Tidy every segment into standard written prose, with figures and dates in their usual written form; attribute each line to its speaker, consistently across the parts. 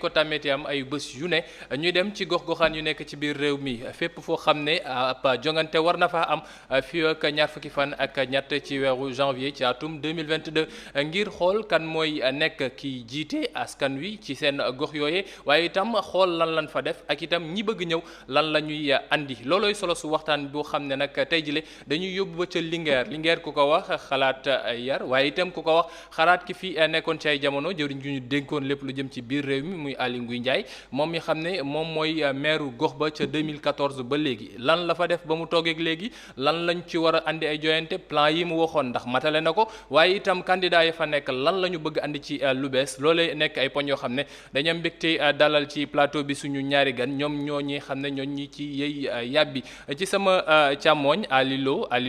Speaker 1: ko tàmmeeti am ay bés yu ne ñuy dem ci gox-goxaan yu nekk ci biir réew mi fépp foo xam ne ab jongante war na faa am fii ak ñaar fukki fan ak ñett ci weeru janvier ci atum 2022 ngir xool kan mooy nekk ki jiite askan wi ci seen gox yooyee waaye itam xool lan fa def ak itam ñi bëgg ñëw lan la ñuy andi loolooy solo su waxtaan boo xam ne nag tey jile dañuy yóbbu ba ca Linguère ku ko wax xalaat yar waaye itam ku ko wax xalaat ki fi nekkoon ci ay jamono jëwriñ ju ñu dénkoon lépp lu jëm ci biir réew mi muy Aly Ngouille Ndiaye moom mi xam ne moom mooy maire gox ba ca 2014 ba léegi lan la fa def ba mu toogeeg léegi lan lañ ci war a andi ay joyante plan yi mu waxoon ndax matale na ko waaye itam candidat yi fa nekk lan la ñu bëgg andi ci lu bees loolee nekk ay poñ yoo xam ne dañu am mbégte dalal ci plateau bi suñu ñaari gan ñoom ñoo ñi xam ne ñoo ñi ci yey yàbbi ci sama càmmooñ Ali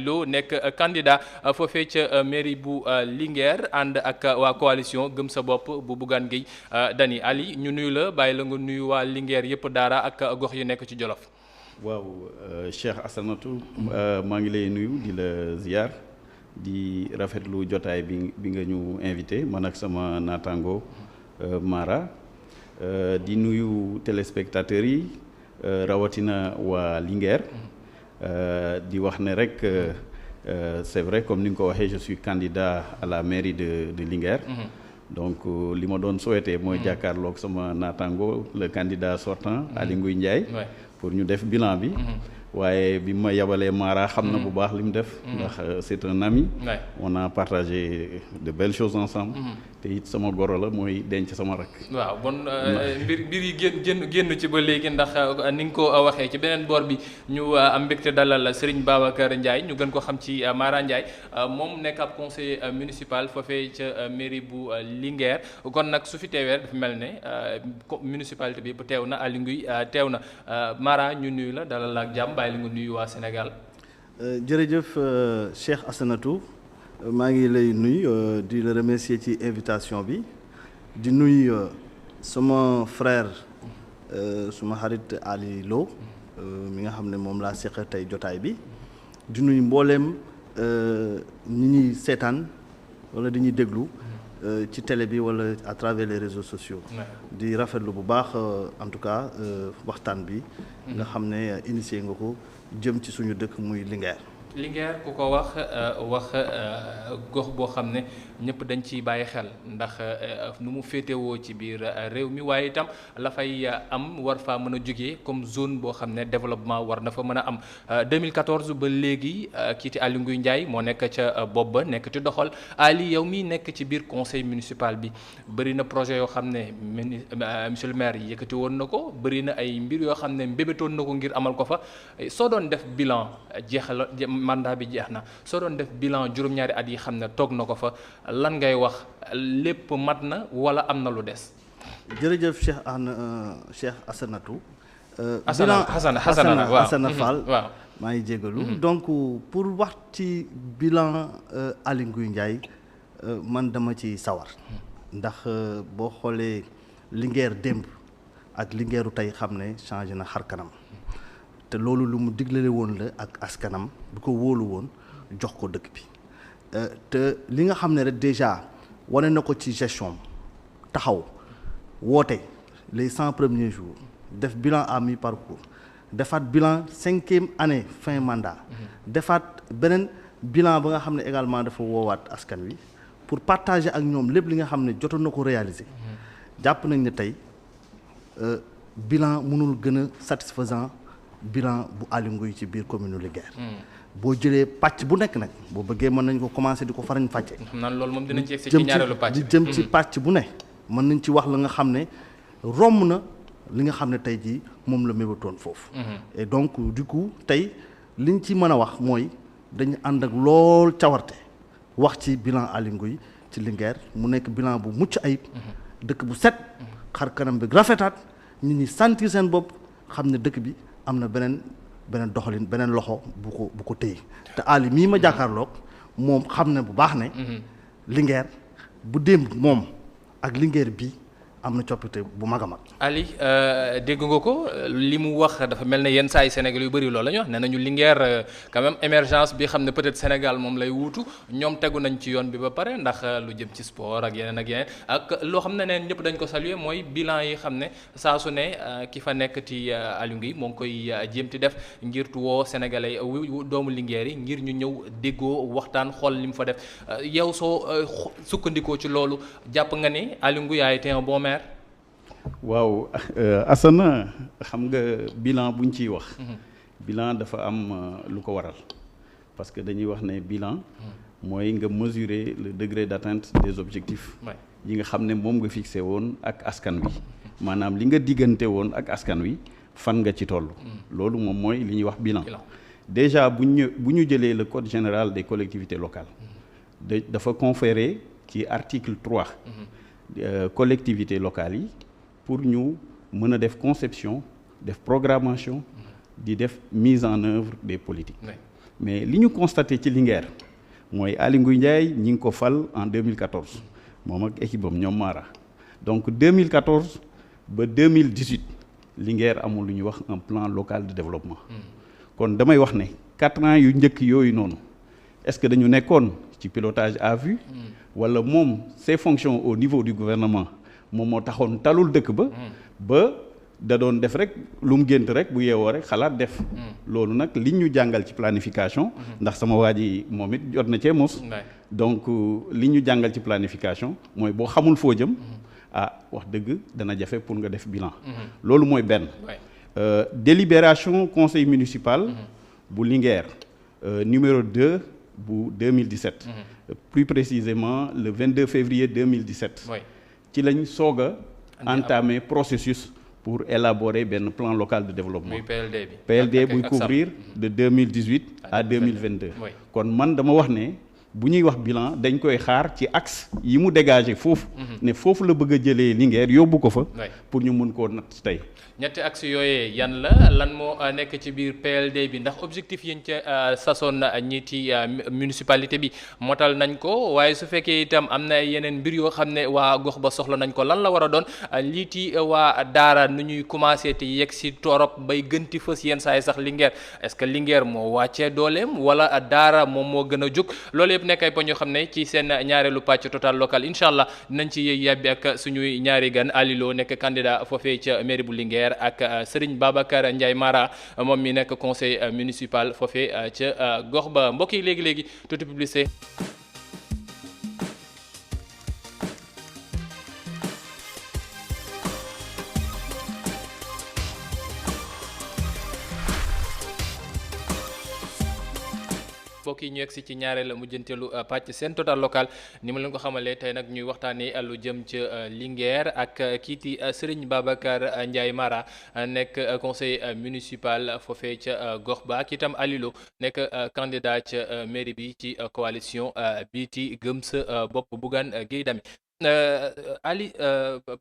Speaker 1: Lo nekk candidat foofee ca mairie bu Linguère ànd ak waa coalition Gëm sa bopp bu Bougane Gueye Dany Ali ñu nuyu la bàyyi la nga nuyu waa Linguère yëpp daara ak gox yu nekk ci Jolof.
Speaker 2: waaw Cheikh Assanatou maa ngi lay nuyu di la ziar di rafetlu jotaay bi nga ñu invité man ak sama naataango Mara di nuyu téléspectateurs yi rawatina waa Linguère di wax ne rek c'est vrai comme ni nga ko waxee je suis candidat à la mairie de Linguère. Donc li ma doon souhaité mooy jàkkaarloog sama naataango le candidat sortant Aly Ngouille Ndiaye pour ñu def bilan bi waaye bi ma yabalee Mara xam na bu baax li mu def ndax c'est un ami on a partagé de belles choses ensemble te it sama goro la mooy denc sama rak
Speaker 1: waaw bon mbir yi génn ci ba léegi ndax ni nga ko waxee ci beneen boor bi ñu am mbégte dalal Serigne Babacar Ndiaye ñu gën ko xam ci Mara Ndiaye moom nekk ab conseil municipal foofee ca mairie bu Linguère kon nag su fi teewee dafa mel ne municipalité bi bu teew na Aly Ngouille teew na Mara ñu nuyu la dalal ak jàmm bàyyi la nga nuyu waa Sénégal.
Speaker 3: jërëjëf Cheikh Assanatou maa ngi lay nuyu di la remercier ci invitation bi di nuyu sama frère suma xarit Ali Lo mi nga xam ne moom laa seq tey jotaay bi di nuyu mbooleem ñi ñuy seetaan wala di ñuy déglu ci télé bi wala à travers les réseaux sociaux. di rafetlu bu baax en tout cas waxtaan bi. nga xam ne initié nga ko jëm ci suñu dëkk muy Linguère
Speaker 1: ku ko wax gox boo xam ne ñëpp dañ ciy bàyyi xel ndax nu mu féetewoo ci biir réew mi waaye itam la fay am war faa mën a jógee comme zone boo xam ne développement war na fa mën a am 2014 ba léegi kii ti Aly Ngouille Ndiaye moo nekk ca bopp ba nekk ci doxal Ali yow mi nekk ci biir conseil municipal bi bëri na projet yoo xam ne monsieur le maire yëkkati woon na ko bëri na ay mbir yoo xam ne mbébétoon na ko ngir amal ko fa soo doon def bilan jeexal mandat bi jeex na soo doon def bilan juróom-ñaari at yi xam ne toog na ko fa lan ngay wax lépp mat na wala am na lu des.
Speaker 3: jërëjëf Cheikh Assanatou.
Speaker 1: Hassana
Speaker 3: Fall waaw maa ngi jégalu. donc pour wax ci bilan Aly Ngouille Ndiaye man dama ci sawar. ndax boo xoolee Linguère démb ak Linguère tey xam ne changé na xar kanam. te loolu lu mu diglale woon la ak askanam bu ko wóolu woon jox ko dëkk bi te li nga xam ne rek déjà wane na ko ci gestion taxaw woote les 100 premiers jours def bilan à mi-parcours defaat bilan 5e année fin mandat defaat beneen bilan ba nga xam ne également dafa woowaat askan wi pour partager ak ñoom lépp li nga xam ne jotoon na ko réaliser jàpp nañ ne tey bilan mënul gën a satisfaisant bilan bu Aly Ngouille ci biir commune Linguère boo jëlee pàcc bu nekk nag boo bëggee mën nañ ko commencer di ko farañ fàcce
Speaker 1: naan loolu moom dinañ ci egsi ci ñaareelu pàcc
Speaker 3: di jëm ci pàcc bu ne mën nañ ci wax la nga xam ne romb na li nga xam ne tey jii moom la mébatoon foofu et donc du coup tey liñ ci mën a wax mooy dañu ànd ak lool cawarte wax ci bilan Aly Ngouille ci Linguère mu nekk bilan bu mucc ayib dëkk bu set xar kanam bi rafetaat nit ñi sentir seen bopp xam ne dëkk bi am na beneen doxalin beneen loxo bu ko téye te Aly mii ma jàkkaarloog moom xam ne bu baax ne Linguère bu démb moom ak Linguère bi am na coppite bu mag a mag.
Speaker 1: Ali dégg nga ko li mu wax dafa mel ne yenn saa yi Sénégal yu bëri loolu la ñu wax nee nañu Linguère quand même émergence bi xam ne peut-être Sénégal moom lay wuutu ñoom tegu nañ ci yoon bi ba pare ndax lu jëm ci sport ak yeneen ak loo xam ne neen ñëpp dañ ko saluer mooy bilan yi xam ne saa su ne ki fa nekk ci Aliou Ngouye moo ngi koy jéem ti def ngir woo Sénégalais doomu Linguère yi ngir ñu ñëw déggoo waxtaan xool li mu fa def yow soo sukkandikoo ci loolu jàpp nga ni Aliou Ngouye a été un bon maire.
Speaker 2: waaw Assane xam nga bilan buñ ciy wax. bilan dafa am lu ko waral parce que dañuy wax ne bilan. mooy nga mesurer le degré d'atteinte des objectifs. yi nga xam ne moom nga fixé woon ak askan wi. maanaam li nga diggante woon ak askan wi fan nga ci toll. loolu moom mooy li ñuy wax bilan. déjà bu ñu jëlee le code général des collectivités locales. dafa conférer ci article 3. collectivités locales yi. pour ñu mën a def conception def programmation di def mise en œuvre des politiques mais li ñu constaté ci Linguère mooy Aly Ngouille Ndiaye ñi ngi ko fal en 2014 moom ak équipe am ñoom Mara donc 2014 ba 2018 Linguère amul lu ñuy wax un plan local de développement kon damay wax ne 4 ans yu njëkk yooyu noonu est-ce que dañu nekkoon ci pilotage à vue wala moom ses fonctions au niveau du gouvernement moom moo taxoon talul dëkk ba da doon def rek lu mu gént rek bu yeewoo rek xalaat def loolu nag liñ ñu jàngal ci planification ndax sama waa ji moom it jot na cee mos donc li ñu jàngal ci planification mooy boo xamul foo jëm wax dëgg dana jafe pour nga def bilan loolu mooy benn délibération conseil municipal bu Linguère numéro 2 bu 2017 plus précisément le 22 février 2017 ci lañ soog a entamer processus pour élaborer benn plan local de développement. muy PLD buy couvrir de 2018 à 2022. kon man dama wax ne bu ñuy wax bilan dañ koy xaar ci axe yi mu dégager foofu. ne foofu la bëgg a jëlee Linguère yóbbu ko fa. pour ñu mën koo natt tey.
Speaker 1: ñetti axe yooyee yan la lan moo nekk ci biir PLD bi ndax objectif yi ñu ca sasoon ñi ci municipalité bi motal nañ ko waaye su fekkee itam am na yeneen mbir yoo xam ne waa gox ba soxla nañ ko lan la war a doon liiti waa daara nu ñuy commencé te yegg si torop bay gënti fës yenn saa yi sax Linguère est-ce que Linguère moo wàccee dooleem wala daara moom moo gën a jóg loolu yëpp nekk ay poñ yoo xam ne ci seen ñaareelu pàcc total local incha allah dinañ ci yàbbi ak suñuy ñaari gan Aliou Lo nekk candidat foofee ca mairie bu Linguère ak Serigne Babacar Ndiaye Mara moom mi nekk conseil municipal foofee ca gox ba mbokk yi léegi tuuti publicité. mbokk yi ñu yegg si ci ñaareel mujjanteelu pàcc seen total local ni ma leen ko xamalee tey nag ñuy waxtaanee lu jëm ca Linguère ak kiiti Serigne Babacar Ndiaye Mara nekk conseil municipal foofee ca gox ba ak itam Aliou Lo nekk candidat ca mairie bi ci coalition biiti gëm sa bopp Bougane Gueye Dany Ali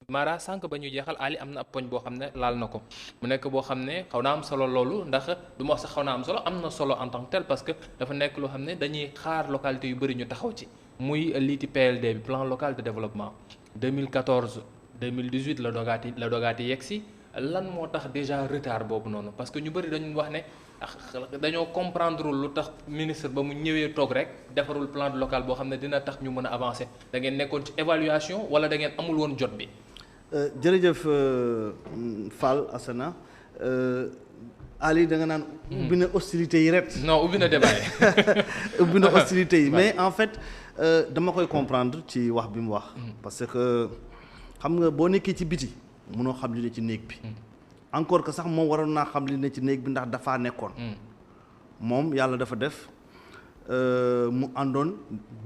Speaker 1: Mara sànq ba ñu jeexal Ali am na ab poñ boo xam ne laal na ko mu nekk boo xam ne xaw naa am solo loolu ndax du ma wax sax xaw naa am solo am na solo en tant que tel parce que dafa nekk loo xam ne dañuy xaar localité yu bëri ñu taxaw ci muy liiti PLD bi plan local de développement 2014 2018 la dogaati yegg si lan moo tax déjà retard boobu noonu parce que ñu bëri dañu wax ne dañoo comprendre lu tax ministre ba mu ñëwee toog rek defarul plan local boo xam ne dina tax ñu mën a avancer da ngeen nekkoon ci évaluation wala da ngeen amul woon jot bi.
Speaker 3: jërëjëf Fall Assana Ali da nga naan. ubbi na hostilité yi rek.
Speaker 1: non ubbi na débat yi.
Speaker 3: ubbi na hostilité yi mais en fait dama koy comprendre ci wax bi mu wax. parce que xam nga boo nekkee ci biti mënoo xam li ne ci néeg bi. encore que sax moom waroon naa xam li ne ci néeg bi ndax dafaa nekkoon. moom yàlla dafa def mu àndoon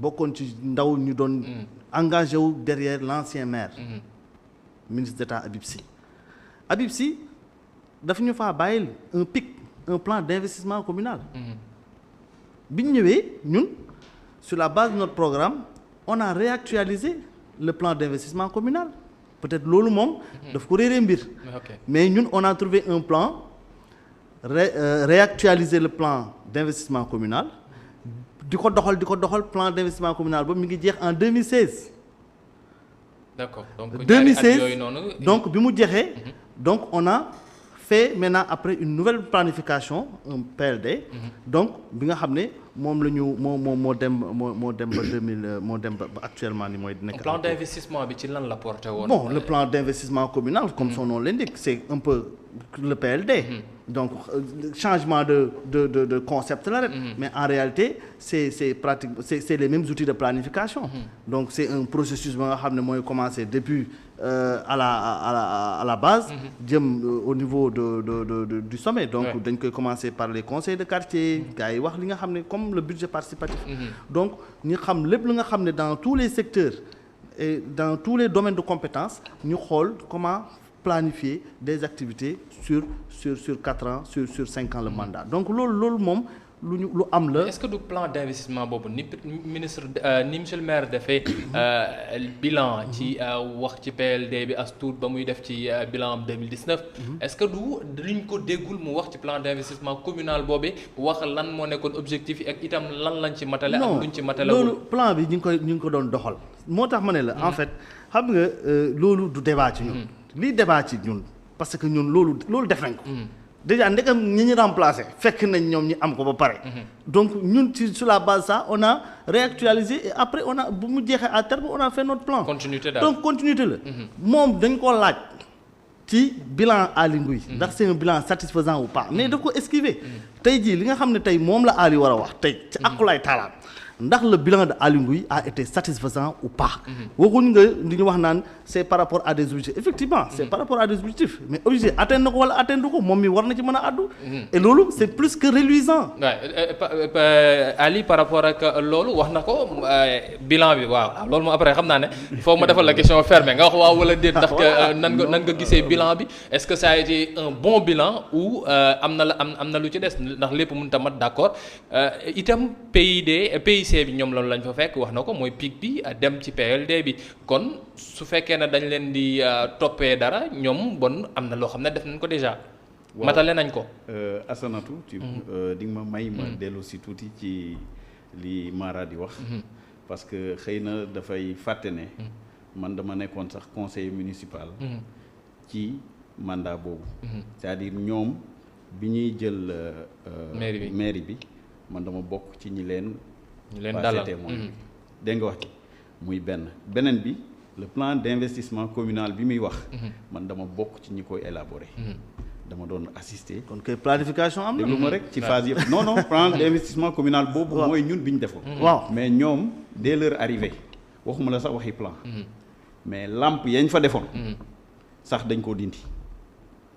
Speaker 3: bokkoon ci ndaw ñu doon. engagé wu derrière l'ancien maire. ministre d'État Habib Sy dafa ñu faa bàyyil un PIC un plan d'investissement communal. bi ñu ñëwee ñun sur la base de notre programme on a réactualisé le plan d'investissement communal. peut-être loolu moom daf ko réeree mbir mais ñun on a trouvé un plan réactualiser le plan d'investissement communal di ko doxal plan d'investissement communal ba mi ngi jeex en 2016
Speaker 1: d'accord donc
Speaker 3: 2016
Speaker 1: yooyu noonu.
Speaker 3: donc bi mu jeexee. donc on a fait maintenant après une nouvelle planification un PLD. donc bi nga xam ne moom la ñu moo dem ba 2000 moo dem ba actuellement ni mooy. nekk
Speaker 1: plan d'investissement bi ci lan la porté woon.
Speaker 3: bon le plan d'investissement communal comme son nom l'indique c'est un peu le PLD. donc changement de concept la rek. mais en réalité c'est pratique c'est les mêmes outils de planification. donc c'est un processus ba nga xam ne mooy commencer depuis à la base. jëm au niveau du sommet. donc dañ koy commencer par les conseils de quartier. gars yi wax li nga xam ne comme le budget participatif. donc ñu xam lépp li nga xam ne dans tous les secteurs et dans tous les domaines de compétences ñu xool comment planifier des activités sur 4 ans sur 5 ans le mandat donc loolu moom lu am la.
Speaker 1: est-ce que du plan d'investissement boobu ni ministre ni monsieur le maire dafay bilan ci wax ci PLD bi as tuut ba muy def ci bilan am 2019. est-ce que du luñ ko déggul mu wax ci plan d'investissement communal boobu wax lan moo nekkoon objectif yi ak itam lan lañ ci matale. ak luñ ci matale
Speaker 3: loolu plan bi ñu ngi ko doon doxal. moo tax ma ne la en fait xam nga loolu du débat ci ñun. lii débat ci ñun parce que ñun loolu def nañ ko. déjà ndekam ñi ñu remplacer fekk nañ ñoom ñi am ko ba pare. donc ñun sur la base ça on a réactualisé et après on a bu mu jeexee à terme on a fait notre plan.
Speaker 1: continuité daal
Speaker 3: donc continuité la. moom dañ koo laaj ci bilan Aly Ngouille ndax c'est un bilan satisfaisant ou pas mais daf ko esquiver. tey jii li nga xam ne tey moom la Aly war a wax tey ci akulaay taalaam ndax le bilan de Aly Ngouille a été satisfaisant ou pas. waxuñ nga li ñu wax naan c'est par rapport à des objectifs effectivement c'est par rapport à des objectifs mais objectif atteindre na ko wala atteindre ko moom mi war na ci mën a àddu. et loolu c'est plus que reluisant.
Speaker 1: waaw Ali par rapport ak loolu wax na ko bilan bi waaw loolu moom après xam naa ne foo ma defal la question fermée nga wax waaw wala déet ndax nan nga gisee bilan bi est-ce que ça a été un bon bilan ou am na lu ci des ndax lépp mënut a mat d'accord itam PIC bi ñoom loolu lañ fa fekk wax na ko mooy pic bi dem ci PLD bi kon su fekkee ne dañ leen di toppee dara ñoom bon am na loo xam ne def nañ ko déjà. matale nañ ko.
Speaker 2: Asanatou di nga ma may ma dellu si tuuti ci li Mara di wax. parce que xëy na dafay fàtte ne. man dama nekkoon sax conseiller municipal. ci mandat boobu. c'est-à-dire ñoom bi ñuy jël. mairie bi man dama bokk ci ñi leen dalal dégg nga wax ci muy beneen bi le plan d'investissement communal bi muy wax. man dama bokk ci ñi koy élaborer. dama doon assister.
Speaker 3: kon kay planification am na.
Speaker 2: déglu ma rek ci phase yëpp non plan d'investissement communal boobu. mooy ñun bi ñu defoon.
Speaker 3: waaw
Speaker 2: mais ñoom dès leur arrivée waxuma la sax waxi plan. mais lampe yañ fa defoon. sax dañ koo dindi.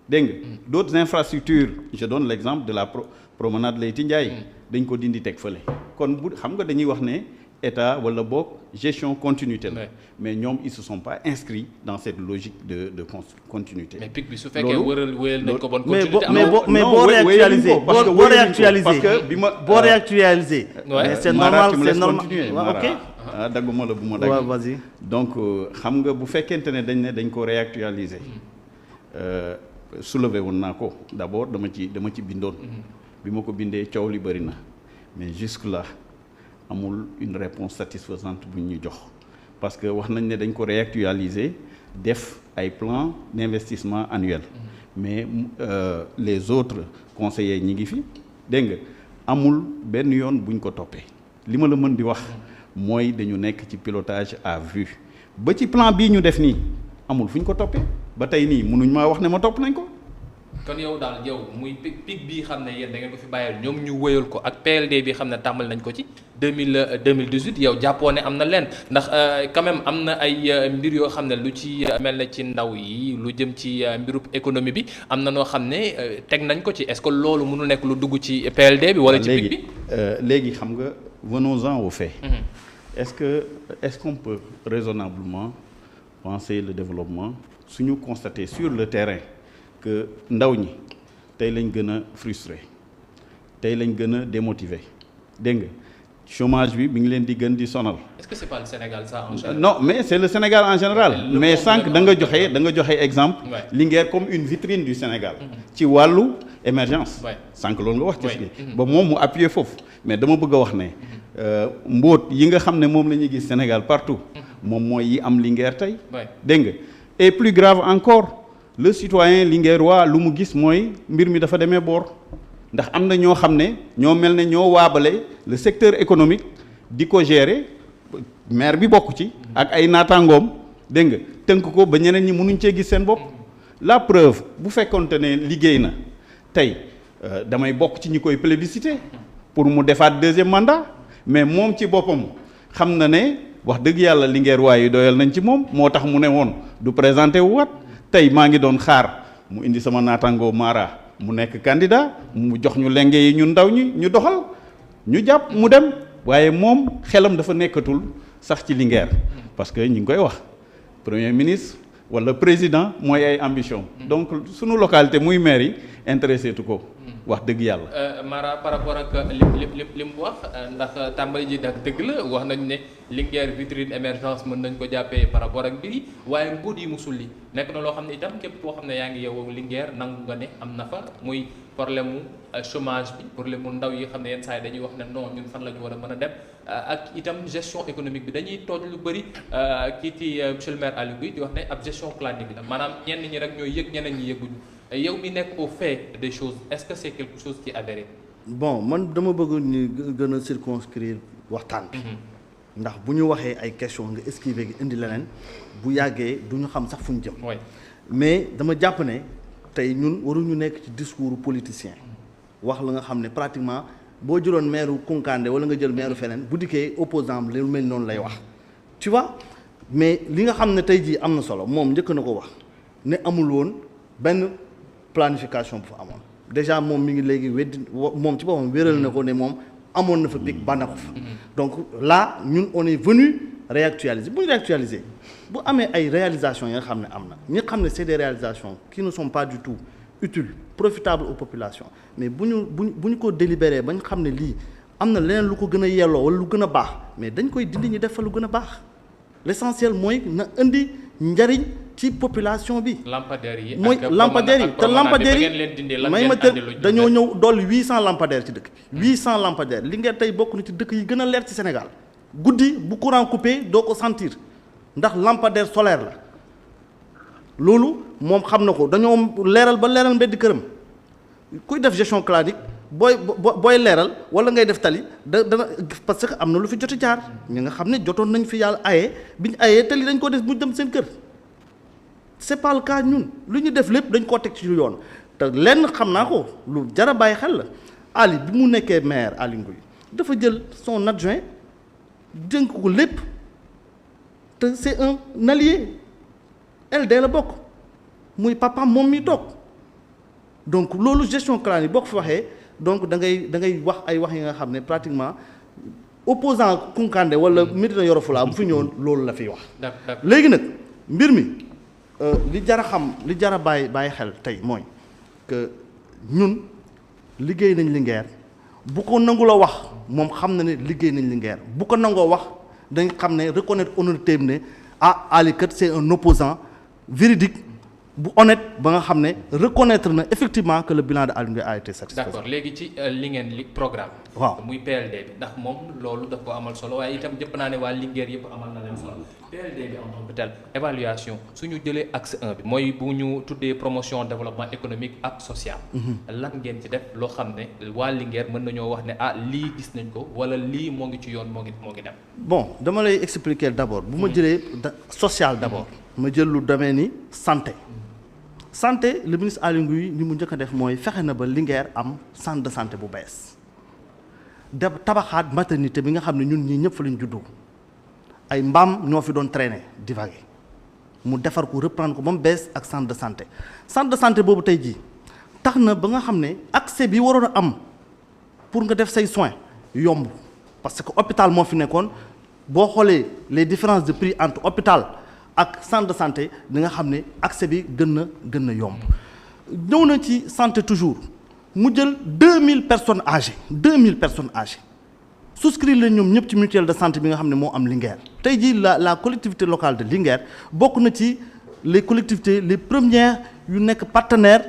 Speaker 2: dégg nga d'autres infrastructures je donne l'exemple de la promenade Leyti Ndiaye. dañ ko dindi teg fële. kon bu xam nga dañuy wax ne état wala boog gestion continuité la. mais ñoom ils se sont pas inscrits dans cette logique de continuité.
Speaker 1: mais pic bi su fekkee wéyal nañ ko bonne continuité.
Speaker 3: mais boo réactualiser parce que bi ma boo réactualiser. mais c'est normal ok.
Speaker 2: dagguma la bu ma dagg.
Speaker 3: waaw vas-y.
Speaker 2: donc xam nga bu fekkente ne dañ ko réactualiser. soulevé woon naa ko d'abord dama ci bindoon. bi ma ko bindee coow li bëri na mais jusque là amul une réponse satisfaisante bu ñu jox parce que wax nañ ne dañ ko réactualiser def ay plans d'investissement annuel mais les autres conseillers ñi ngi fi dégg nga amul benn yoon buñ ko toppee li ma la mën di wax mooy dañu nekk ci pilotage à vue ba ci plan bii ñu def nii amul fu ñu ko toppee ba tey nii mënuñ maa wax ne ma topp nañ ko.
Speaker 1: kon yow daal muy pic bii xam ne yéen da ngeen ko fi bàyyil ñoom ñu wëyal ko ak PLD bi xam ne tàmbali nañ ko ci 2018 yow jàppoo ne am na leen ndax quand même am na ay mbir yoo xam ne lu ci mel ne ci ndaw yi lu jëm ci mbirub économie bi am na noo xam ne teg nañ ko ci est-ce que loolu mënu nekk lu dugg ci PLD bi wala ci pic bi
Speaker 2: léegi xam nga venons-en aux faits. est-ce qu'on peut raisonnablement penser le développement suñu constater sur le terrain que ndaw ñi tey lañ gën a frustré tey lañ gën a démotivé dégg nga chômage bi mi ngi leen di gën di sonal.
Speaker 1: Est-ce que c'est pas le Sénégal ça en général?
Speaker 2: Non, mais c'est le Sénégal en général. Mais sànq da nga joxe exemple. Linguère comme une vitrine du Sénégal. ci wàllu émergence. sànq loolu nga wax ci gi ba moom mu appuyer foofu mais dama bëgg a wax ne mbóot yi nga xam ne moom la ñuy gis Sénégal partout moom mooy yi am Linguère tey. dégg nga et plus grave encore le citoyen linguérois lu mu gis mooy mbir mi dafa demee boor ndax am na ñoo xam ne ñoo mel ne ñoo waabale le secteur économique di ko gérer maire bi bokk ci ak ay naataangoom dégg nga tënk ko ba ñeneen ñi mënuñ cee gis seen bopp. La preuve bu fekkonte ne liggéey na tey damay bokk ci ñi koy plébisciter pour mu defaat deuxième mandat mais moom ci boppam xam na ne wax dëgg yàlla Linguère waaye doyal nañ ci moom moo tax mu ne woon du présenté wu wat tey maa ngi doon xaar mu indi sama naataangoo Mara mu nekk candidat mu jox ñu lenge yi ñun ndaw ñi ñu doxal ñu jàpp mu dem waaye moom xelam dafa nekkatul sax ci Linguère parce que ñi ngi koy wax premier ministre wala président mooy ay ambition donc sunu localité muy maire yi intéressé tu ko wax dëgg yàlla.
Speaker 1: Mara par rapport ak li mu wax ndax tàmbali ji nag dëgg la wax nañ ne Linguère vitrine émergence mën nañ ko jàppee par rapport ak mbir yi waaye mbóot yi musul li nekk na loo xam ne itam képp koo xam ne yaa ngi yow Linguère nangu nga ne am na fa muy problème mu chômage bi problème mu ndaw yi xam ne yenn saa yi dañuy wax ne non ñun fan la ñu war a mën a dem ak itam gestion économique bi dañuy tooj lu bëri kii ci monsieur le maire Aliou Ngouye di wax ne ab gestion clanique la maanaam ñenn ñi rek ñooy yëg ñeneen ñi yëguñu yow mi nekk au fait des choses est-ce que c'est quelque chose qui est avéré.
Speaker 3: bon man dama bëgg ñu gën a circonscrire waxtaan bi. ndax bu ñu waxee ay questions nga esquiver gi indi leneen bu yàggee du ñu xam sax fu ñu jëm. mais dama jàpp ne tey ñun waruñu nekk ci discours politicien wax la nga xam ne pratiquement boo jëloon maire Koukandé wala nga jël maire feneen bu dikkee opposant lu mel noonu lay wax. tu vois mais li nga xam ne tey jii am na solo moom njëkk na ko wax ne amul woon benn planification bu fa amoon déjà moom mi ngi léegi weddi moom ci boppam wéral na ko ne moom amoon na fa pic ba na ko fa. donc là ñun on est venu réactualiser bu ñu réactualiser bu amee ay réalisations yi nga xam ne am na ñi xam ne c'est des réalisations qui ne sont pas du tout utiles profitables aux populations mais bu ñu ko délibéré ba ñu xam ne lii am na leneen lu ko gën a yelloo wala lu gën a baax mais dañ koy dindi ñu def fa lu gën a baax l'essentiel mooy na indi njariñ ci population bi.
Speaker 1: lampadaires yi
Speaker 3: mooy lampadaires yi te lampadaires yi may ma dañoo ñëw dolli 800 lampadaires ci dëkk bi 800 lampadaires Linguère tey bokk na ci dëkk yi gën a leer ci Sénégal guddi bu courant coupé doo ko sentir ndax lampadaire solaire la loolu moom xam na ko dañoo leeral ba leeral mbeddi këram kuy def gestion clanique booy leeral wala ngay def tali dana parce que am na lu fi joti jaar ñi nga xam ne jotoon nañ fi yàlla aye bi ñu ayee tali dañ ko def bu dem seen kër c'est pas le cas ñun lu ñu def lépp dañ koo teg ci yoon te lenn xam naa ko lu jar a bàyyi xel la Ali bi mu nekkee maire Aliou Ngouye dafa jël son adjoint dénk ko lépp te c'est un allié LD la bokk muy papa moom mi toog donc loolu gestion clanique boo ko fi waxee donc da ngay wax ay wax yi nga xam ne pratiquement opposant Koukandé wala Médina Yoro Foulah bu fi ñëwoon loolu la fiy wax. léegi nag mbir mi li jar a xam li jar a bàyyi xel tey mooy que ñun liggéey nañ Linguère bu ko nangu la wax moom xam na ne liggéey nañ Linguère bu ko nangoo wax dañ xam ne reconnaître honnêteté ne ah Ali kat c'est un opposant véridique bu honnête ba nga xam ne reconnaître na effectivement que le bilan de Aliou Ngouye a été satisfaisant.
Speaker 1: d'accord léegi ci li ngeen li programme.
Speaker 3: waaw
Speaker 1: muy PLD bi ndax moom loolu daf ko amal solo waaye itam jëpp naa ne waa Linguère yëpp amal na leen solo PLD bi en tant que tel évaluation suñu jëlee axe 1 bi mooy bu ñu tuddee promotion développement économique ak social. lan ngeen ci def loo xam ne waa Linguère mën nañoo wax ne ah lii gis nañ ko wala lii moo ngi ci yoon moo ngi dem.
Speaker 3: bon dama lay expliquer d'abord bu ma jëlee social d'abord. ma jël lu demee ni santé. santé le ministre Aliou Ngouye li mu njëkk a def mooy fexe na ba Linguère am centre de santé bu bees de tabaxaat maternité bi nga xam ne ñun ñii ñëpp fa lañ juddoo ay mbaam ñoo fi doon traîner divaguer mu defar ko reprendre ko ba mu bees ak centre de santé boobu tey jii tax na ba nga xam ne accès bi waroon a am pour nga def say soins yomb parce que hôpital moo fi nekkoon boo xoolee les différences de prix entre hôpital ak centre de santé di nga xam ne accès bi gën na yomb ñëw na ci santé toujours mu jël 2000 personnes âgées souscrire leen ñoom ñëpp ci mutuelle de santé bi nga xam ne moo am Linguère tey jii la collectivité locale de Linguère bokk na ci les collectivités les premières yu nekk partenaire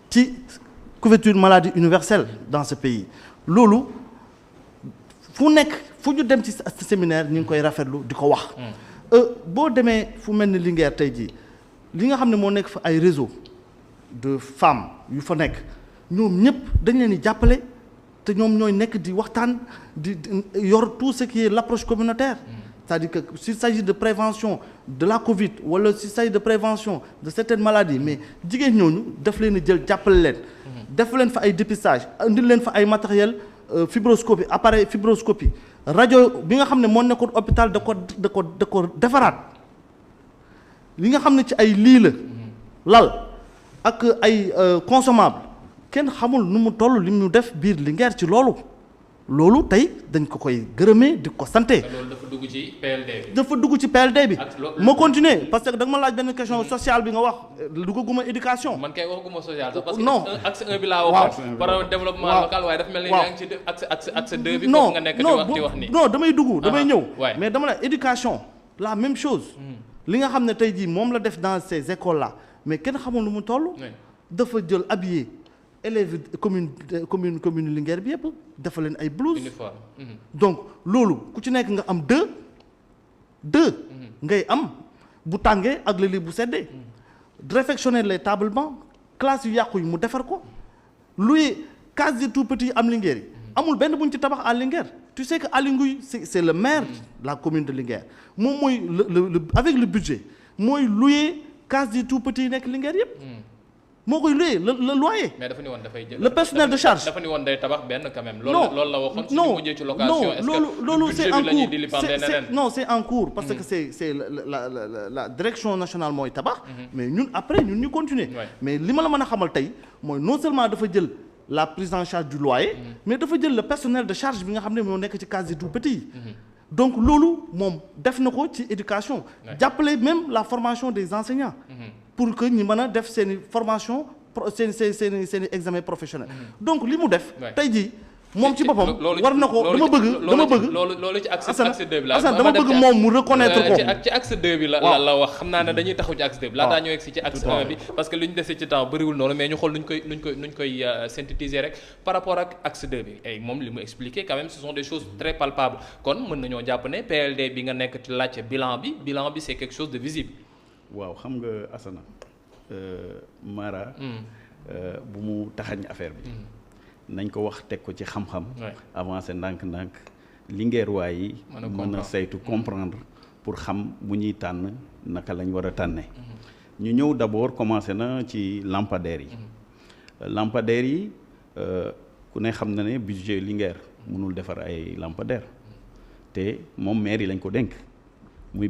Speaker 3: ci couverture maladie universelle dans ce pays loolu fu ñu dem ci séminaire ñu ngi koy rafetlu di ko wax boo demee fu mel ni Linguère tey jii li nga xam ne moo nekk fa ay réseau de femmes yu fa nekk ñoom ñëpp dañ leen di jàppale te ñoom ñooy nekk di waxtaan di yor tout ce qui est l'approche communautaire. C'est-à-dire que s'il s'agit de prévention de la Covid wala s'il s'agit de prévention de certaines maladies mais jigéen ñooñu daf leen a jël jàppale leen. def leen fa ay dépistage indil leen fa ay matériel fibroscopie appareil fibroscopie rajo bi nga xam ne moo nekkoon hôpital da ko defaraat li nga xam ne ci ay lii la lal ak ay consommable kenn xamul nu mu toll li mu def biir Linguère ci loolu tey dañ ko koy gërëmee di ko santé.
Speaker 1: loolu dafa dugg ci PLD bi.
Speaker 3: dafa dugg ci PLD bi. ma continuer parce que da nga ma laaj benn question sociale bi nga wax duggaguma éducation.
Speaker 1: man kay waxaguma social sax parce
Speaker 3: non
Speaker 1: que axe 1 bi laa waxoon. par développement local waaye dafa mel ni yaa ngi ci axe 2 bi. foofu nga nekk di wax nii.
Speaker 3: non damay dugg damay ñëw. mais dama la éducation la même chose. li nga xam ne tey jii moom la def dans ces écoles là mais kenn xamul lu mu toll. dafa jël habillé. élèves commune Linguère bi yëpp dafa leen ay blouse donc loolu ku ci nekk nga am deux ngay am bu tàngee ak lëli bu seddee réfectionner les tables bancs classe yu yàqu yi mu defar ko luy case des tout petits am Linguère yi amul benn bu ñu ci tabax à Linguère tu sais que Aly Ngouille c'est le maire de la commune de Linguère moom mooy le avec le budget mooy louer case des tout petits yi nekk Linguère yëpp moo koy loué le loyer. mais dafa ni woon dafay jël le personnel de charge. dafa ni woon day tabax benn quand même. loolu la waxoon ci mujjee ci location. loolu c'est en cours non c'est en cours parce que c'est la direction nationale mooy tabax. mais ñun après ñun ñu continuer. mais li ma la mën a xamal tey mooy non seulement dafa jël la prise en charge du loyer. mais dafa jël le personnel de charge bi nga xam ne moo nekk ci case des tout petits yi. donc loolu moom def na ko ci éducation. jàppale même la formation des enseignants. pour que ñu mën a def seen i formation seen i examen professionnel donc li mu def tey jii moom ci boppam war na ko dama bëgg
Speaker 1: loolu ci axe 2 bi la
Speaker 3: Assane dama bëgg moom mu reconnaître ko
Speaker 1: ci axe 2 bi la wax xam naa ne dañuy taxaw ci axe 2 bi laataa ñoo egsi ci axe 1 bi parce que lu ñu desee ci temps bëriwul noonu mais ñu xool nuñ koy synthétiser rek par rapport ak axe 2 bi et moom li mu expliqué quand même ce sont des choses très palpables kon mën nañoo jàpp ne PLD bi nga nekk ci laajte bilan bi c'est quelque chose de visible.
Speaker 2: waaw xam nga Assane Mara bu mu taxañ affaire bi nañ ko wax teg ko ci xam-xam avancé ndànk-ndànk Linguère waay yi mën a saytu comprendre pour xam bu ñuy tànn naka lañ war a tànne ñu ñëw d'abord commencé na ci lampadaires yi ku ne xam na ne budget Linguère mënul defar ay lampadaires te moom maire yi lañ ko dénk muy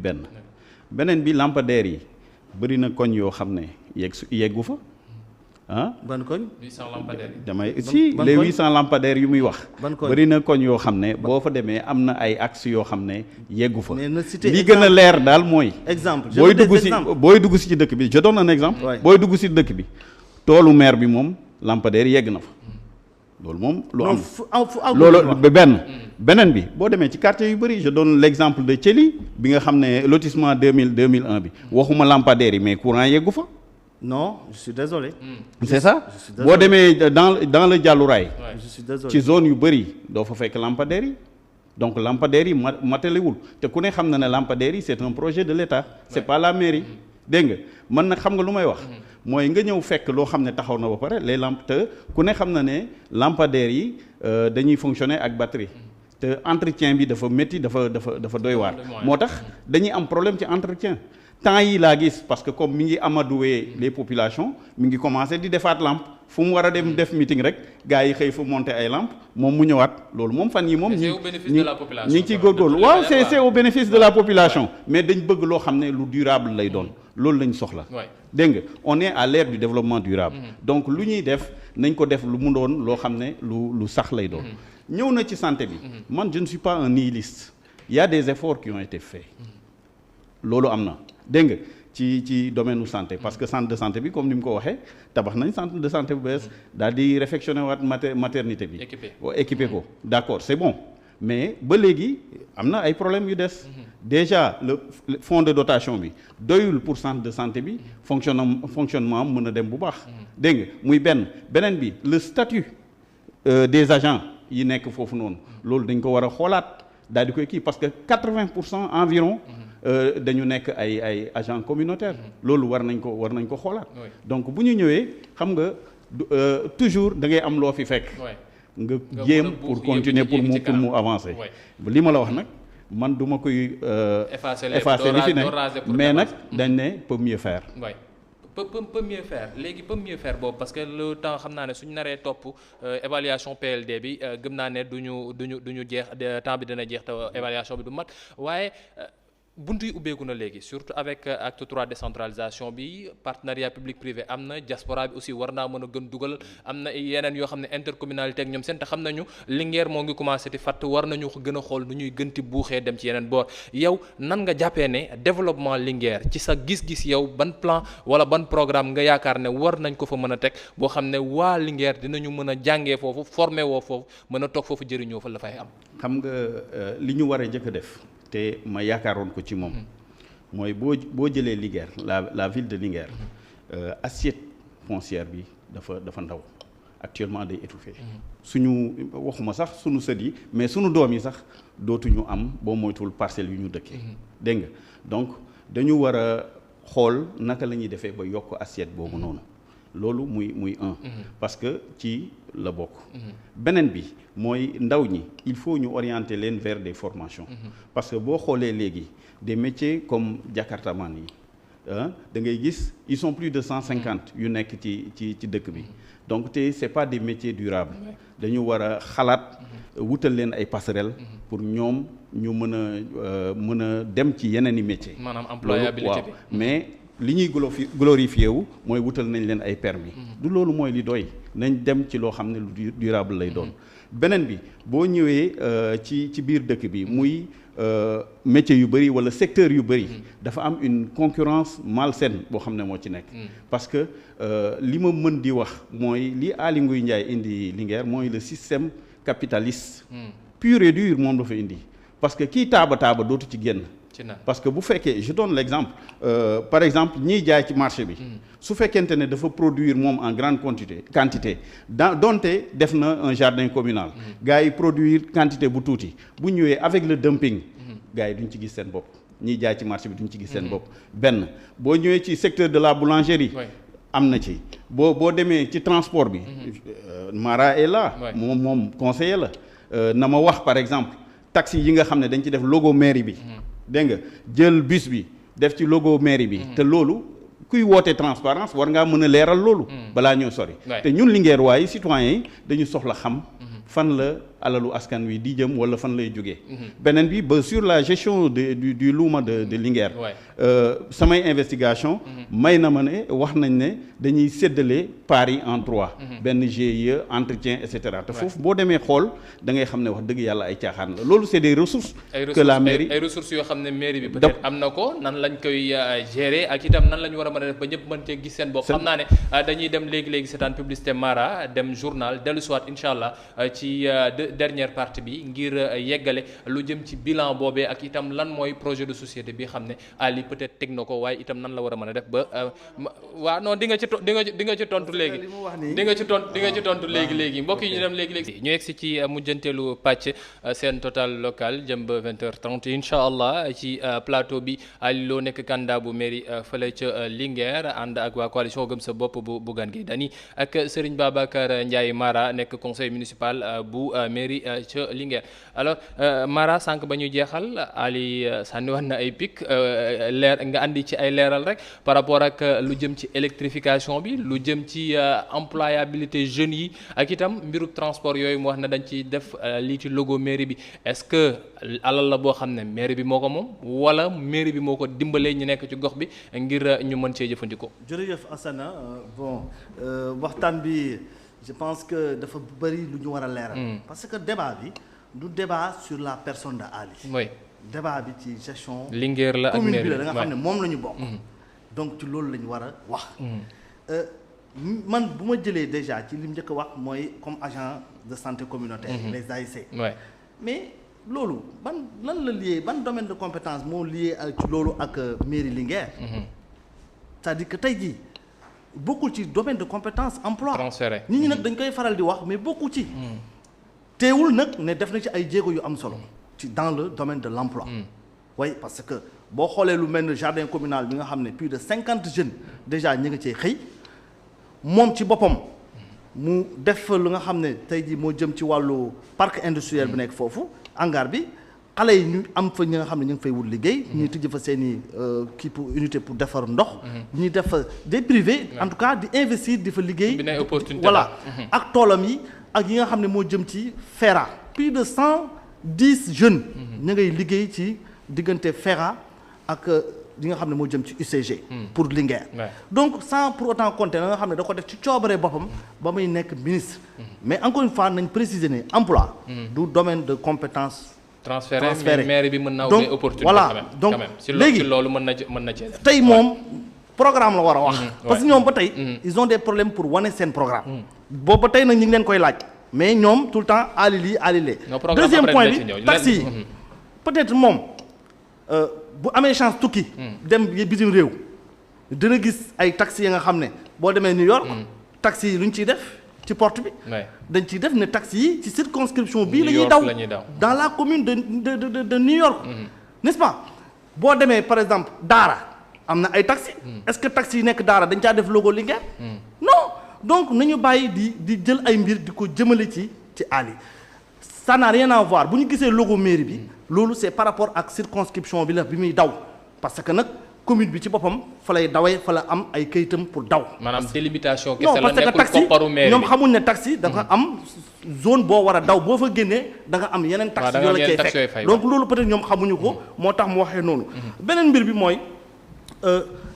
Speaker 2: beneen bi lampadaires yi bëri na koñ yoo xam ne yeggu fa
Speaker 3: ban koñ
Speaker 1: 800 lampadaires yi
Speaker 2: damay si les 800 lampadaires yu muy wax bëri na koñ yoo xam ne boo fa demee am na ay axes yoo xam ne yeggu fa li gën a leer daal mooy
Speaker 3: exemple
Speaker 2: booy dugg si ci dëkk bi je donne un exemple booy dugg si dëkk bi toolu maire bi moom lampadaires yegg na fa loolu moom lu am loolu beneen bi boo demee ci quartier yu bëri je donne l'exemple de Thiely bi nga xam ne lotissement 2001 bi waxuma lampadaires yi mais courant yeggu fa.
Speaker 3: non je suis désolé.
Speaker 2: c'est ça boo demee dans le Dialouraay.
Speaker 3: je suis désolé
Speaker 2: ci zone yu bëri doo fa fekk lampadaires yi donc lampadaires yi matalewul te ku ne xam na ne lampadaires yi c'est un projet de l'État c'est pas la mairie dégg nga man nag xam nga lu may wax. mooy nga ñëw fekk loo xam ne taxaw na ba pare les lampes te ku ne xam na ne lampadaires yi dañuy fonctionner ak batterie te entretien bi dafa métti dafa doy waar moo tax dañuy am problème ci entretien temps yi laa gis parce que comme mi ngi amadoué les populations mi ngi commencé di defaat lampe fu mu war a dem def meeting rek gars yi xëy fa monter ay lampes moom mu ñëwaat loolu moom fan yi moom ñi ngi ciy góorgóorlu waaw c'est au bénéfice de la population mais dañ bëgg loo xam ne lu durable lay doon loolu lañ soxla dégg nga on est à l'ère du développement durable donc lu ñuy def nañ ko def lu mu doon loo xam ne lu sax lay doon ñëw na ci santé bi man je ne suis pas un nihiliste il y a des efforts qui ont été faits loolu am na dégg nga ci domaine u santé parce que centre de santé bi comme ni mu ko waxee tabax nañ centre de santé bu bees daal di réfectionner waat maternité bi équipé ko d'accord c'est bon mais ba léegi am na ay problèmes yu des déjà le fonds de dotation bi doyul pour centre de santé bi fonctionnement am mën a dem bu baax dégg nga muy beneen bi le statut des agents yi nekk foofu noonu loolu dañ ko war a xoolaat daal di koy kii parce que 80% environ dañu nekk ay agents communautaires. loolu war nañ ko xoolaat. donc bu ñu ñëwee xam nga toujours da ngay am loo fi fekk. nga jéem pour continuer pour mu avancer. li ma la wax nag man du ma koy. effacer li fi ne mais nag dañ ne peut mieux faire.
Speaker 1: peut mieux faire léegi peut mieux faire boobu parce que le temps xam naa ne suñu naree topp évaluation PLD bi gëm naa ne du ñu jeex temps bi dina jeex te évaluation bi du mat waaye buntu yi ubbeeku na léegi surtout avec acte 3 décentralisation bi partenariat public privé am na diaspora bi aussi war naa mën a gën dugal am na yeneen yoo xam ne intercommunalité ak ñoom seen te xam nañu Linguère moo ngi commencé di fatt war nañu ko gën a xool nu ñuy gënti buuxee dem ci yeneen boor yow nan nga jàppee ne développement Linguère ci sa gis-gis yow ban plan wala ban programme nga yaakaar ne war nañ ko fa mën a teg boo xam ne waa Linguère dinañu mën a jàngee foofu formé woo foofu mën a toog foofu jëriñoo fa la fay am.
Speaker 2: xam nga li ñu war a jëkk a def. te ma yaakaaroon ko ci moom mooy boo jëlee Linguère la ville de Linguère assiette foncière bi dafa ndaw actuellement day étouffé suñu waxuma sax suñu sët yi mais suñu doom yi sax dootuñu am boo moytul parcelles yu ñu dëkkee dégg nga donc dañu war a xool naka la ñuy defee ba yokk assiette boobu noonu loolu muy parce que ci la bokk beneen bi mooy ndaw ñi il faut ñu orienter leen vers des formations parce que boo xoolee léegi des métiers comme jakartaman yi da ngay gis ils sont plus de 150 yu nekk ci dëkk bi donc te c'est pas des métiers durables dañu war a xalaat wutal leen ay passerelles pour ñoom ñu mën a dem ci yeneen i métiers
Speaker 1: maanaam employabilité bi
Speaker 2: mais li ñuy glorifié wu mooy wutal nañ leen ay permis du loolu mooy li doy nañ dem ci loo xam ne lu durable lay doon beneen bi boo ñëwee ci biir dëkk bi muy métier yu bëri wala secteur yu bëri dafa am une concurrence malsaine boo xam ne moo ci nekk parce que li ma mën di wax mooy li Aly Ngouille Ndiaye indi Linguère mooy le système capitaliste pur et dur moom dafa indi parce que kii taaba dootu ci génn parce que bu fekkee je donne l'exemple par exemple ñiy jaay ci marché bi su fekkente ne dafa produire moom en grande quantité donte def na un jardin communal gars yi produire quantité bu tuuti bu ñëwee avec le dumping gars yi duñ ci gis seen bopp ñiy jaay ci marché bi duñ ci gis seen bopp benn boo ñëwee ci secteur de la boulangerie am na ci boo demee ci transport bi Mara est là moom conseiller la na ma wax par exemple taxi yi nga xam ne dañ ci def logo mairie bi dégg nga jël bus bi def ci logo mairie bi te loolu kuy woote transparence war ngaa mën a leeral loolu balaa ñoo sori te ñun Linguère waaye citoyens yi dañu soxla xam fan la alalu askan wi di jëm wala fan lay jógee beneen bi ba sur la gestion du luuma de Linguère samay investigation may na ma ne wax nañ ne dañuy séddale parts yi en 3 benn GIE entretien et cetera te foofu boo demee xool da ngay xam ne wax dëgg yàlla ay caaxaan la loolu c'est des ressources que la mairie
Speaker 1: ay ressources yoo xam ne mairie bi peut-être am na ko nan lañ koy gérer ak itam nan la ñu war a mën a def ba ñëpp mën cee gis seen bopp xam naa ne dañuy dem léegi seetaan publicité Mara dem journal dellu soit incha allah ci dernière partie bi ngir yeggale lu jëm ci bilan boobee ak itam lan mooy projet de société bi xam ne Ali peut-être teg na ko waaye itam nan la war a mën a def ba waaw non di nga ci tontu léegi di nga ci tontu léegi mbokk yi ñu dem léegi ñu yegsi ci mujjanteelu pàcc seen total local jëm ba 20h30 incha allah ci plateau bi Ali Lo nekk candidat bu mairie fële ca Linguère ànd ak waa coalition Gëm sa bopp bu Bougane Gueye Dany ak Serigne Babacar Ndiaye Mara nekk conseil municipal bu mairie ca Linguère alors Mara sànq ba ñuy jeexal Ali sànniwaat na ay pic leer nga andi ci ay leeral rek par rapport ak lu jëm ci électrification bi lu jëm ci employabilité jeunes yi ak itam mbiru transport yooyu mu wax ne dañ ci def lii ci logo mairie bi est-ce que alal la boo xam ne mairie bi moo ko moom wala mairie bi moo ko dimbalee ñu nekk ci gox bi ngir ñu mën cee jëfandikoo.
Speaker 3: jërëjëf Assana waxtaan bi je pense que dafa bëri lu ñu war a leeral. parce que débat bi du débat sur la personne de Ali.
Speaker 1: oui
Speaker 3: débat bi ci gestion.
Speaker 1: Linguère la ak mairie
Speaker 3: commune bi la nga xam ne moom la ñu bokk. donc ci loolu la ñu war a wax. man bu ma jëlee déjà ci li mu njëkk a wax mooy comme agent de santé communautaire. les AIC. mais loolu lan la lié ban domaine de compétence moo lié ci loolu ak mairie Linguère. c'est-à-dire que tey jii bokkul ci domaine de compétence emploi.
Speaker 1: transféré
Speaker 3: nit ñi nag dañ koy faral di wax mais bokkul ci. teewul nag ne def na ci ay jéego yu am solo. ci dans le domaine de l'emploi. oui parce que boo xoolee lu mel ne jardin communal bi nga xam ne plus de 50 jeunes déjà ñi nga cee xëy moom ci boppam mu def lu nga xam ne tey jii moo jëm ci wàllu parc industriel bi nekk foofu hangar bi xale yi ñu am fa ñi nga xam ne ñu ngi fay wut liggéey. ñuy tijji fa seen i kii pour unité pour defar ndox. ñuy def fa des privés. en tout cas di investir di fa liggéey. voilà ak toolam yi ak yi nga xam ne moo jëm ci FERA. plus de 110 jeunes. ñu ngay liggéey ci diggante FERA ak li nga xam ne moo jëm ci UCG. pour Linguère. donc sans pour autant compter la nga xam ne da ko def ci coobaree boppam ba muy nekk ministre. mais encore une fois nañ préciser ne emploi. du domaine de compétence.
Speaker 1: transféré maire bi mën naa
Speaker 3: donc
Speaker 1: ubbi opportunité
Speaker 3: voilà donc léegi
Speaker 1: si loolu mën na cee def
Speaker 3: tey moom programme la war a wax. parce que ñoom ba tey. ils ont des problèmes pour wane seen programme. boobu ba tey nag ñu ngi leen koy laaj. mais ñoom tout le temps aali lii aali lee. deuxième point bi taxi yi peut-être moom bu amee chance tukki. dem bitim réew. dina gis ay taxi yi nga xam ne boo demee New York. taxi yi lu ñu ciy def. ci porte bi dañ ciy def ne taxi yi ci circonscription bii la ñuy daw dans la commune de New York n'est-ce pas boo demee par exemple Daara am na ay taxi est-ce que taxi yi nekk Daara dañ caa def logo Linguère non donc nañu bàyyi di jël ay mbir di ko jëmale ci àll yi ça n'a rien à voir bu ñu gisee logo mairie bi loolu c'est par rapport ak circonscription bi la bi muy daw parce que nag commune bi ci boppam fa lay dawee fa la am ay kayitam pour daw. maanaam
Speaker 1: délimitation kese la nekkul kopparu maire
Speaker 3: ñoom xamuñ ne taxi dafa am zone boo war a daw boo fa génnee da nga am yeneen taxi yoo la cay fekk donc loolu peut-être ñoom xamuñu ko moo tax mu waxee noonu beneen mbir bi mooy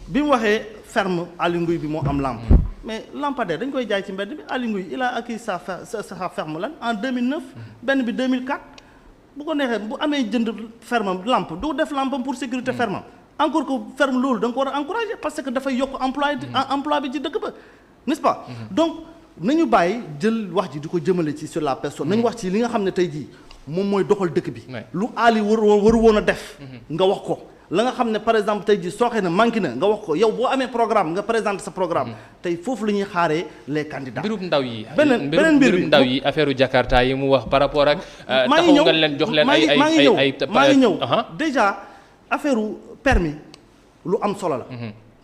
Speaker 3: bi mu waxee ferme Aly Ngouille bi moo am lampe mais lampadaire dañ koy jaay ci mbedd bi Aly Ngouille il a acquis sa ferme lan en 2009 benn bi 2004 bu ko neexee bu amee jënd ferme lampe du def lampe pour sécurité ferme encore que ferme loolu da nga ko war a encourager parce que dafay yokk emploi bi ci dëkk ba n'est-ce pas donc nañu bàyyi jël wax ji di ko jëmale ci sur la personne nañu wax ci li nga xam ne tey jii moom mooy doxal dëkk bi lu Aly waru woon a def nga wax ko la nga xam ne par exemple tey jii sooxee na manqué na nga wax ko yow boo amee programme nga présenter sa programme tey foofu la ñuy xaaree les candidats
Speaker 1: mbirum ndaw yi
Speaker 3: beneen mbir bi
Speaker 1: ndaw yi affaire Jakarta yi mu wax par rapport ak taxaw nga leen jox leen ay
Speaker 3: maa ngi ñëw déjà affaire permis lu am solo la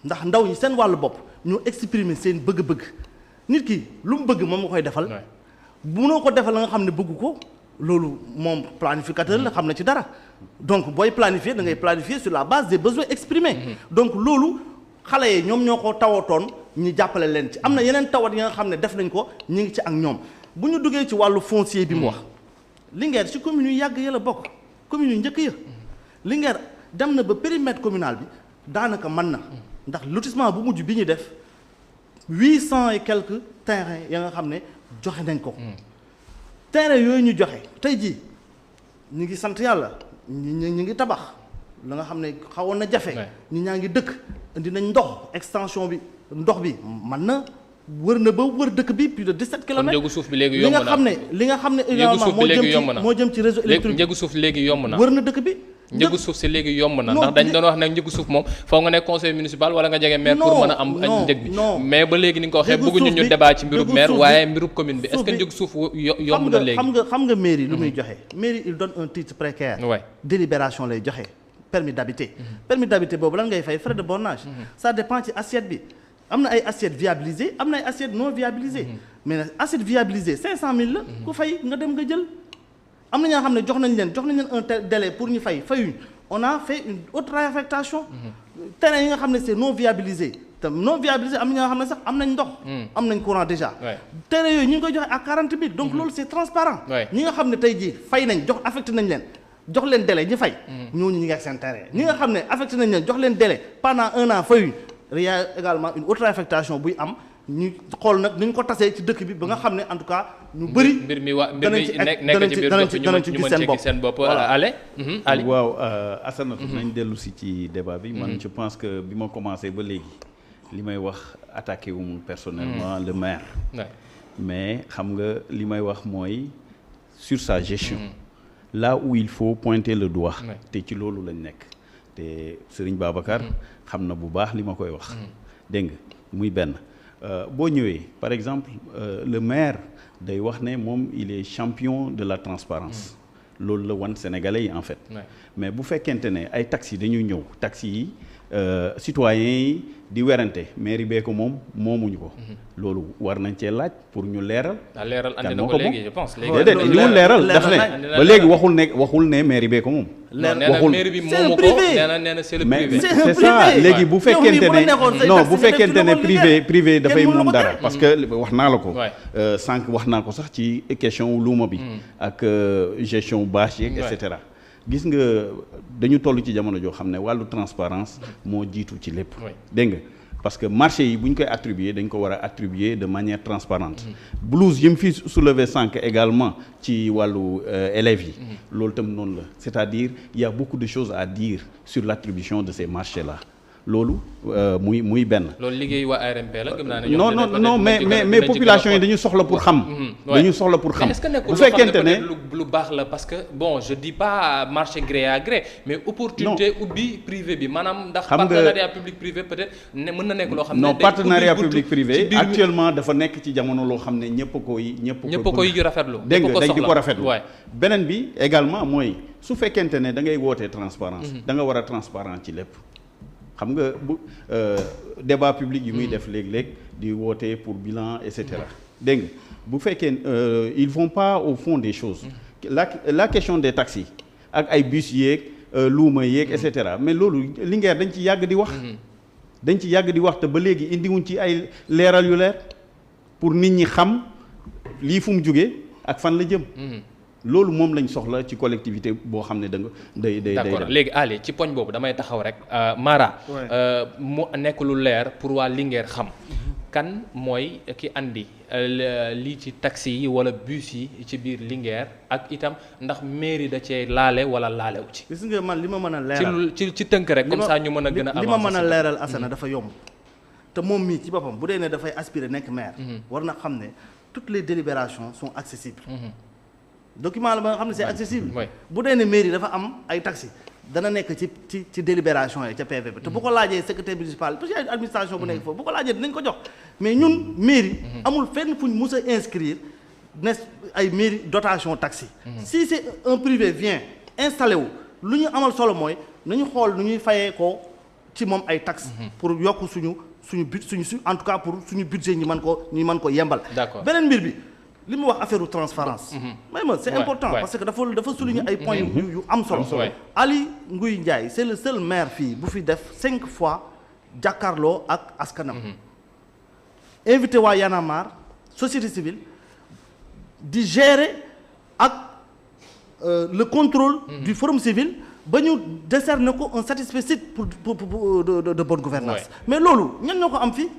Speaker 3: ndax ndaw ñi seen wàllu bopp ñoo exprimer seen bëgg-bëgg nit ki lu mu bëgg moom nga koy defal munoo ko defal la nga xam ne bëgg ko loolu moom planificateur la xam na ci dara donc booy planifier da ngay planifier sur la base des besoins exprimés donc loolu xale yi ñoom ñoo ko tawatoon ñu jàppale leen ci am na yeneen tawat yi nga xam ne def nañ ko ñu ngi ci ak ñoom bu ñu duggee ci wàllu foncier bi mu wax Linguère ci commune yu yàgg ya la bokk commune yu njëkk ya Linguère dem na ba périmètre communal bi daanaka mën na ndax lotissement bu mujj bi ñu def 800 et quelques terrains ya nga xam ne joxe nañ ko terrain yooyu ñu joxe tey jii ñu ngi sant yàlla ñu ngi tabax la nga xam ne xawoon na jafe ñi ñaa ngi dëkk indi nañ ndox extension bi ndox bi mën na wër na ba wër dëkk bi plus de 17 kilomètres
Speaker 1: njëgu suuf bi léegi yomb na
Speaker 3: li nga xam ne également moo jëm ci réseau électrique
Speaker 1: njëgu suuf léegi yomb na
Speaker 3: wër na dëkk bi
Speaker 1: njëgu suuf si léegi yomb na ndax dañ doon wax ne njëgu suuf moom foog nga nekk conseil municipal wala nga jege maire pour mën a am njëg bi mais ba léegi ni nga ko waxee bëgguñu ñu débat ci mbirub maire waaye mbirub commune bi est-ce que njëgu suuf yomb na léegi
Speaker 3: xam nga mairie lu muy joxe mairie il donne un titre précaire délibération lay joxe permis d'habiter permis d'habiter boobu lan ngay fay frais de bornage ça dépend ci assiette bi am na ay assiettes viabilisées am na ay assiettes non viabilisées mais nag assiette viabilisée 500000 la ku fay nga dem nga jël am na ñoo xam ne jox nañ leen un délai pour ñu fayuñ on a fait une autre réaffectation terrain yi nga xam ne c'est non viabilisé te non viabilisé am na ñoo xam ne sax am nañ ndox am nañ courant déjà terrain yooyu ñu ngi koy joxe à 40 000 donc loolu c'est transparent ñi nga xam ne tey jii fay nañ jox affecté nañ leen jox leen délai ñi fay ñooñu ñi ngi ak seen terrain ñi nga xam ne affecté nañ leen jox leen délai pendant 1 an fayuñ il y a également une autre réaffectation buy am ñu xool nag ni ñu ko tasee ci dëkk bi ba nga xam ne en tout cas ñu bëri
Speaker 1: mbir mi nekk ci biir gox ñu mën ci seen bopp ale Ali
Speaker 2: waaw Assanatu nañ dellu si ci débat bi man je pense que bi ma commencé ba léegi li may wax attaqué wu personnellement le maire mais xam nga li may wax mooy sur sa gestion là où il faut pointer le doigt te ci loolu lañ nekk te Serigne Babacar xam na bu baax li ma koy wax dégg nga muy benn boo ñëwee par exemple le maire day wax ne moom il est champion de la transparence loolu la wan Sénégalais yi en fait. mais bu fekkente ne ay taxi dañuy ñëw taxi yi citoyens yi di werante mairie bee ko moom moomuñu ko. loolu war nañ cee laaj pour ñu leeral.
Speaker 1: leeral andi na ko léegi je pense.
Speaker 2: déedéet indiwul leeral daf ne ba léegi waxul ne mairie bee ko moom.
Speaker 1: waxul mairie bi moomu ko nee na c'est le privé.
Speaker 2: c'est ça léegi bu fekkente ne non bu fekkente ne privé dafay moom dara parce que wax naa la ko. sànq wax naa ko sax ci question luuma bi. ak gestion bâche yeeg et cetera. gis nga dañu toll ci jamono joo xam ne wàllu transparence moo jiitu ci lépp. dégg nga parce que marché yi bu ñu koy attribuer dañ ko war a attribuer de manière transparente. blouse yi mu fi soulever sànq également ci wàllu élèves yi. loolu tam noonu la c'est-à-dire il y a beaucoup de choses à dire sur l'attribution de ces marchés là. loolu muy benn. loolu liggéey waa ARMP la gëm naa ne. non mais population yi dañu soxla pour xam. dañu soxla pour xam. bu fekkente ne lu baax la parce que bon je dis pas marché gré à gré mais opportunité ubbi privé bi maanaam ndax. partenariat public privé peut-être ne mën na nekk loo xam ne. non partenariat public privé actuellement dafa nekk ci jamono loo xam ne ñëpp a koy rafetlu. dégg nga dañ di ko rafetlu. beneen bi également mooy su fekkente ne da ngay wootee transparence da nga war a transparent ci lépp. xam nga bu débat public yi muy def léeg-léeg di woote pour bilan et cetera dégg nga bu fekkee ils vont pas au fond des choses la question des taxis ak ay bus yeeg luuma yeeg et cetera mais loolu Linguère dañ ci yàgg di wax te ba léegi indiwuñ ci ay leeral yu leer pour nit ñi xam lii fu mu jógee ak fan la jëm. loolu moom lañ soxla ci collectivité boo xam ne da nga day d'accord léegi Ali ci poñ boobu damay taxaw rek Mara mu nekk lu leer pour waa Linguère xam kan mooy ki andi lii ci taxi yi wala bus yi ci biir Linguère ak itam ndax mairie da cee laale wala laalewu ci.
Speaker 3: gis nga man li ma mën a leeral
Speaker 1: ci tënk rek comme ça ñu mën a gën a avancer.
Speaker 3: li ma mën a leeral Assane dafa yomb te moom mii ci boppam bu dee ne dafay aspirer nekk maire. war na xam ne toutes les délibérations sont accessibles. document la ba nga xam ne c'est accessible. bu dee ne mairie dafa am ay taxi dana nekk ci délibération yi ca PV bi te bu ko laajee secrétaire municipal parce que y a administration bu nekk foofu bu ko laajee dinañ ko jox mais ñun mairie amul fenn fu ñu mus a inscrire ne ay mairie dotation taxi. si c'est un privé vient installé wu lu ñu amal solo mooy nañu xool nu ñuy fayee ko ci moom ay taxes. pour yokk suñu en tout cas pour suñu budget ñu mën ko yembal.
Speaker 1: d'accord
Speaker 3: beneen mbir bi. li mu wax affaire transparence may ma c'est important parce que dafa souligner ay points yu am solo. Aly Ngouille Ndiaye c'est le seul maire fii bu fi def 5 fois jàkkaarloo ak askanam. invité waa Y'en a marre société civile di gérer ak le contrôle du forum civil ba ñu décerner ko un satisfecit pour de bonne gouvernance mais loolu ñan ñoo ko am fii.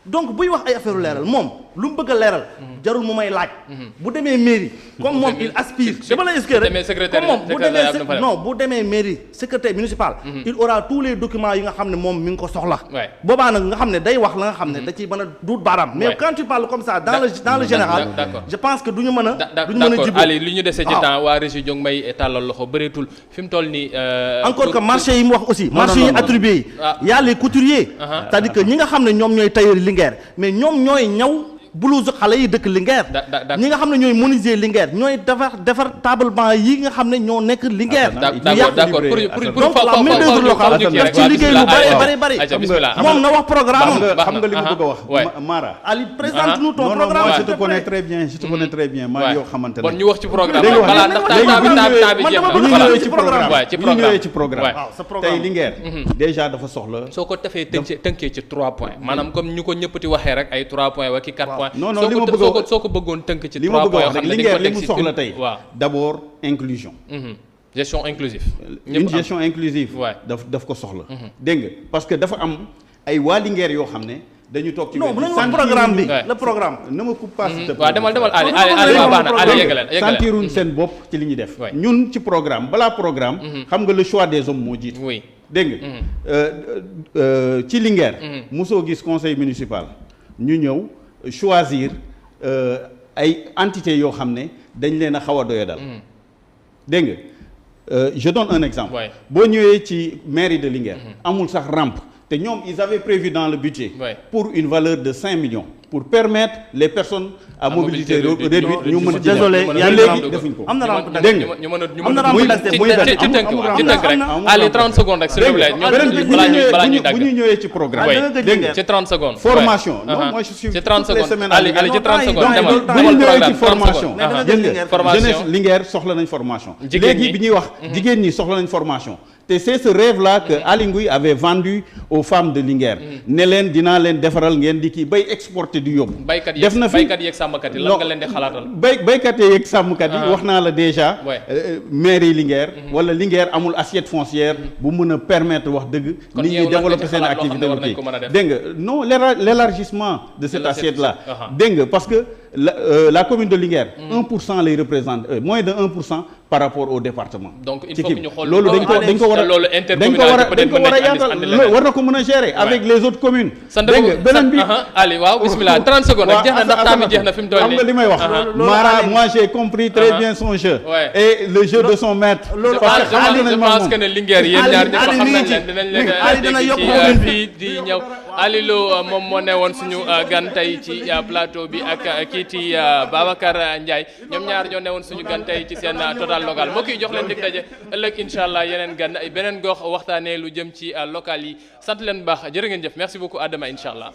Speaker 3: donc buy wax ay affaire leeral moom lu mu bëgg a leeral jarul mu may laaj bu demee mairie comme moom il aspire dama lay expliquer comme moom bu demee mairie secrétaire municipal il aura tous les documents yi nga xam ne moom mi ngi ko soxla boobaa nag nga xam ne day wax la nga xam ne da ciy mën a duut baaraam mais quand tu parles comme ça dans le général je pense que duñu mën a jublu
Speaker 1: Ali li ñu dese ci temps waa régie jong may tàllal loxo bëreetul fi mu toll nii
Speaker 3: encore que marché yi mu wax aussi marché yi attribué yi y a les couturiers c'est-à-dire que ñi nga xam ne ñoom ñooy tailleur Linguère mais ñoom ñooy ñaw blouse xale yi dëkk Linguère ñi nga xam ne ñooy menuisier Linguère ñooy defar table banc yi nga xam ne ñoo nekk Linguère
Speaker 1: d'accord
Speaker 3: donc la main d'œuvre locale daf ci liggéey lu bari moom na wax programme
Speaker 2: xam nga li ma bëgg a wax Mara
Speaker 3: Ali présente nous ton programme
Speaker 2: je te connais très bien maa yoo xamante ne
Speaker 1: bon ñu wax ci programme balaa ndax
Speaker 2: bu ñu ñëwee ci programme tey Linguère déjà dafa soxla
Speaker 1: soo ko defee tënkee ci 3 points maanaam comme ñu ko ñëppati waxee rek ay 3 points wa ki 4 points
Speaker 2: non li ma bëgg a wax
Speaker 1: soo ko bëggoon tënk ci 3 points yoo xam ne
Speaker 2: Linguère li mu soxla tey d'abord inclusion
Speaker 1: gestion inclusive
Speaker 2: une gestion inclusive daf ko soxla dégg nga parce que dafa am ay waa Linguère yoo xam ne dañu toog ci
Speaker 3: programme bi le programme
Speaker 2: na ma coupe pas
Speaker 1: waaw demal Ali baax na Ali yeggaleen
Speaker 2: sentiruñ seen bopp ci li ñuy def ñun ci programme balaa programme xam nga le choix des hommes moo jiitu dégg nga ci Linguère mosoo gis conseil municipal ñu ñëw choisir ay entités yoo xam ne dañ leen a xaw a doyadal dégg nga je donne un exemple boo ñëwee ci mairie de Linguère amul sax rampe te ñoom ils avaient prévu dans le budget pour une valeur de 5 millions pour permettre les personnes à mobilité réduite ñu mën a
Speaker 3: désolé
Speaker 2: léegi defuñ ko
Speaker 3: am na rampe
Speaker 2: dégg nga
Speaker 1: ñu mën a
Speaker 3: am na rampe d'accès
Speaker 1: ci tënk rek allez 30 secondes rek s'il vous plaît balaa ñuy dagg
Speaker 2: bu ñu ñëwee ci programme dégg nga
Speaker 1: ci 30 secondes
Speaker 2: formation non moi je suis
Speaker 1: ci 30
Speaker 2: toutes les
Speaker 1: secondes
Speaker 2: semaines
Speaker 1: allez ci 30 secondes
Speaker 2: bu ñu ñëwee ci formation dégg nga
Speaker 1: formation
Speaker 2: jeunesse Linguère soxla nañ formation
Speaker 1: jigéen ñi
Speaker 2: léegi bi ñuy wax jigéen ñi soxla nañ formation te c'est ce rêve là que Aly Ngouille avait vendu aux femmes de Linguère ne leen dinaa leen defaral ngeen di kii bay exporter du yóbbu def na fi
Speaker 1: baykat yeeg sàmmkat yi lan nga leen di xalaatal
Speaker 2: baykat yeeg sàmmkat yi wax naa la déjà mairie Linguère wala Linguère amul assiette foncière bu mën a permettre wax dëgg nit ñi développer seen activité lu kii dégg nga non l'élargissement de cette assiette là dégg nga parce que la commune de Linguère 1% lay représente moins de 1% par rapport au département
Speaker 1: donc il faut que ñu xool
Speaker 2: loolu dañ ko war a yaatal war na ko mën a gérer avec les autres communes dégg nga beneen bi
Speaker 1: Ali waaw bismillah 30 secondes rek jeex na ndax temps bi jeex na fi mu toll nii
Speaker 2: xam nga li may wax Mara moi j'ai compris très bien son jeu et le jeu de son maître
Speaker 1: je pense que ne Linguère yéen ñaar ñëpp xam nañ leen dinañ leen dégg fii di ñëw Ali Lo moom moo ne woon suñu gan tey ci plateau bi ak kii ci Babacar Ndiaye ñoom ñaar ñoo ne woon suñu gan tey ci seen total local mbokk yi jox leen dig daje ëllëg incha allah yeneen gan beneen gox waxtaanee lu jëm ci local yi sant leen baax jërë ngeen jëf merci beaucoup à demain incha allah